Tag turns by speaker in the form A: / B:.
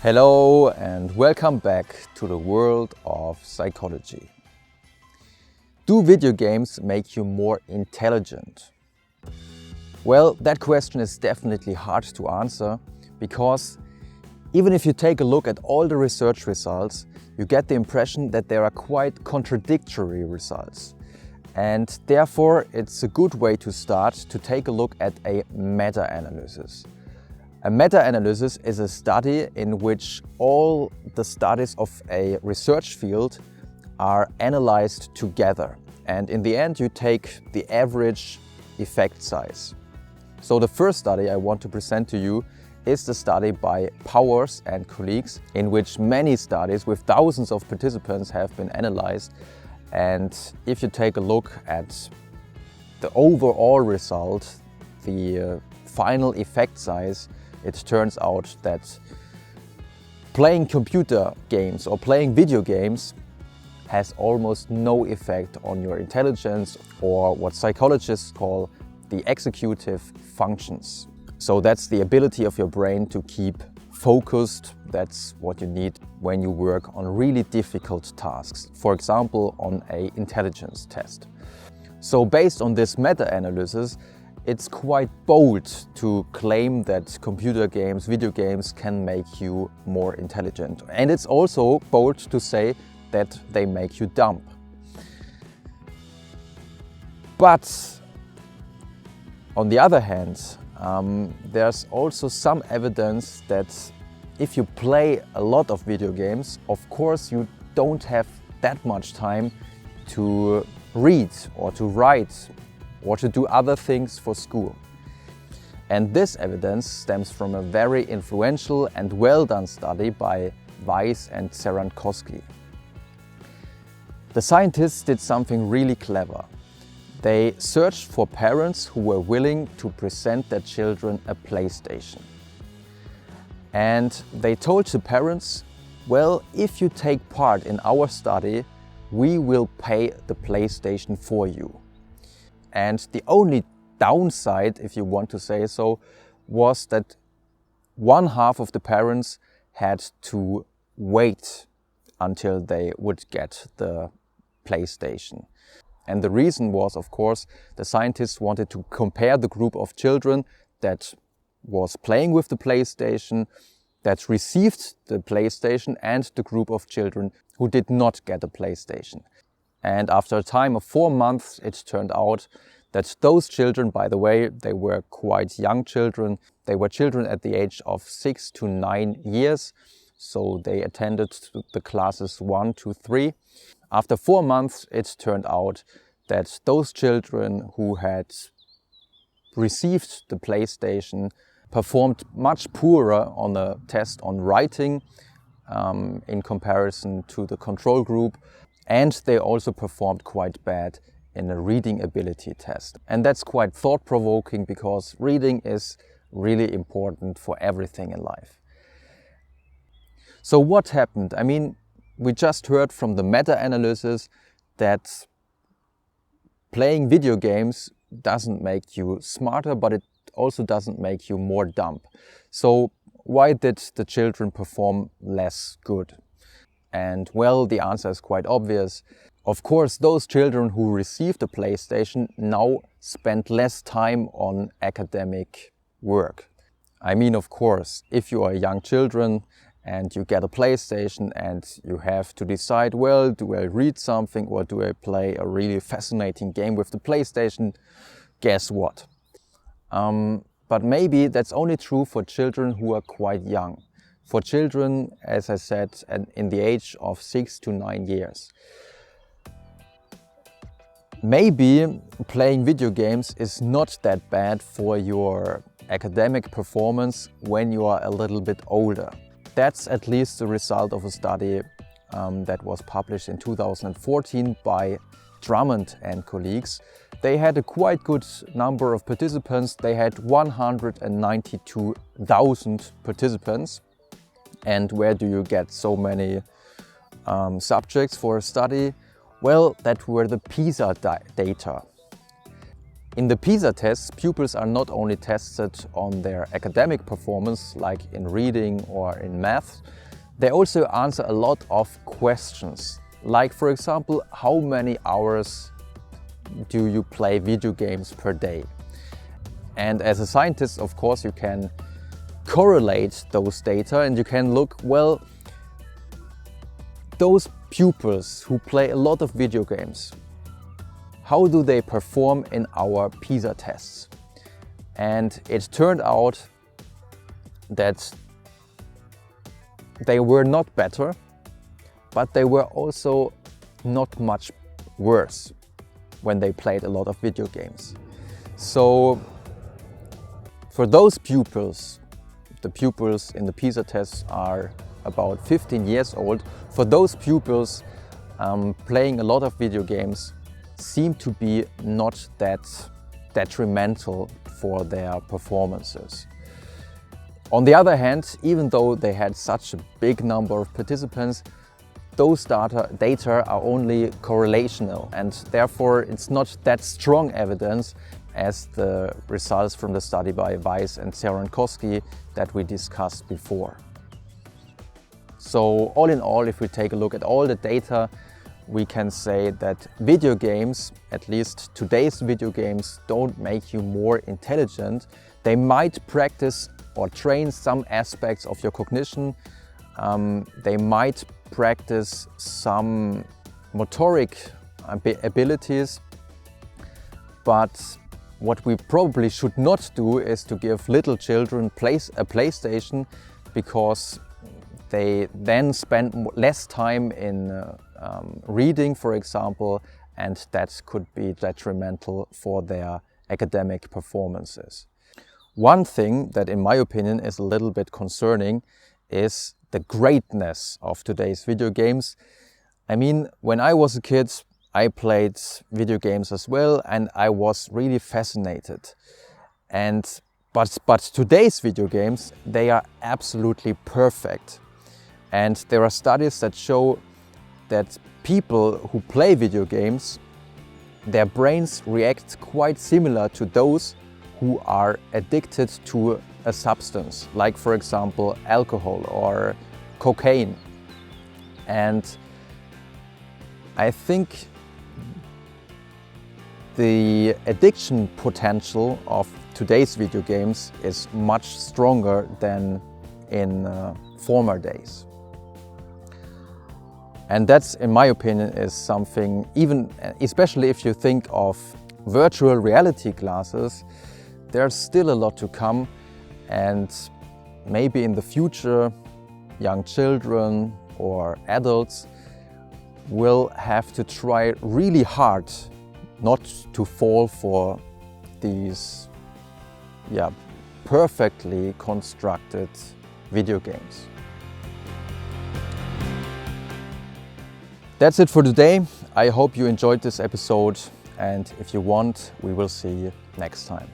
A: Hello and welcome back to the world of psychology. Do video games make you more intelligent? Well, that question is definitely hard to answer because even if you take a look at all the research results, you get the impression that there are quite contradictory results. And therefore, it's a good way to start to take a look at a meta-analysis. A meta-analysis is a study in which all the studies of a research field are analyzed together. And in the end, you take the average effect size. So the first study I want to present to you is the study by Powers and colleagues, in which many studies with thousands of participants have been analyzed. And if you take a look at the overall result, the final effect size, it turns out that playing computer games or playing video games has almost no effect on your intelligence, or what psychologists call the executive functions. So that's the ability of your brain to keep focused. That's what you need when you work on really difficult tasks, for example on an intelligence test. So based on this meta-analysis, it's quite bold to claim that computer games, video games can make you more intelligent. And it's also bold to say that they make you dumb. But on the other hand, there's also some evidence that if you play a lot of video games, of course you don't have that much time to read or to write or to do other things for school. And this evidence stems from a very influential and well-done study by Weiss and Sarankowski. The scientists did something really clever. They searched for parents who were willing to present their children a PlayStation. And they told the parents, well, if you take part in our study, we will pay the PlayStation for you. And the only downside, if you want to say so, was that one half of the parents had to wait until they would get the PlayStation. And the reason was, of course, the scientists wanted to compare the group of children that was playing with the PlayStation, that received the PlayStation, and the group of children who did not get a PlayStation. And after a time of 4 months, it turned out that those children, by the way, they were quite young children. They were children at the age of 6 to 9 years. So they attended the classes 1 to 3. After 4 months, it turned out that those children who had received the PlayStation performed much poorer on a test on writing in comparison to the control group. And they also performed quite bad in a reading ability test. And that's quite thought-provoking because reading is really important for everything in life. So what happened? I mean, we just heard from the meta-analysis that playing video games doesn't make you smarter, but it also doesn't make you more dumb. So why did the children perform less good? And well, the answer is quite obvious. Of course, those children who received a PlayStation now spend less time on academic work. I mean, of course, if you are young children and you get a PlayStation and you have to decide, well, do I read something or do I play a really fascinating game with the PlayStation? Guess what? But maybe that's only true for children who are quite young. For children, as I said, in the age of 6 to 9 years. Maybe playing video games is not that bad for your academic performance when you are a little bit older. That's at least the result of a study that was published in 2014 by Drummond and colleagues. They had a quite good number of participants. They had 192,000 participants. And where do you get so many subjects for a study? Well, that were the PISA data. In the PISA tests, pupils are not only tested on their academic performance, like in reading or in math, they also answer a lot of questions. Like, for example, how many hours do you play video games per day? And as a scientist, of course, you can correlate those data and you can look, well, those pupils who play a lot of video games, how do they perform in our PISA tests? And it turned out that they were not better, but they were also not much worse when they played a lot of video games. So for those pupils, the pupils in the PISA tests are about 15 years old. For those pupils, playing a lot of video games seem to be not that detrimental for their performances. On the other hand, even though they had such a big number of participants, those data are only correlational, and therefore it's not that strong evidence as the results from the study by Weiss and Czeronkowski that we discussed before. So all in all, if we take a look at all the data, we can say that video games, at least today's video games, don't make you more intelligent. They might practice or train some aspects of your cognition. They might practice some motoric abilities, but what we probably should not do is to give little children a PlayStation, because they then spend less time in reading, for example, and that could be detrimental for their academic performances. One thing that, in my opinion, is a little bit concerning is the greatness of today's video games. I mean, when I was a kid, I played video games as well, and I was really fascinated. But today's video games, they are absolutely perfect. And there are studies that show that people who play video games, their brains react quite similar to those who are addicted to a substance, like, for example, alcohol or cocaine. And I think the addiction potential of today's video games is much stronger than in former days. And that's, in my opinion, is something, even especially if you think of virtual reality glasses, there's still a lot to come, and maybe in the future young children or adults will have to try really hard not to fall for these perfectly constructed video games. That's it for today. I hope you enjoyed this episode, and if you want, we will see you next time.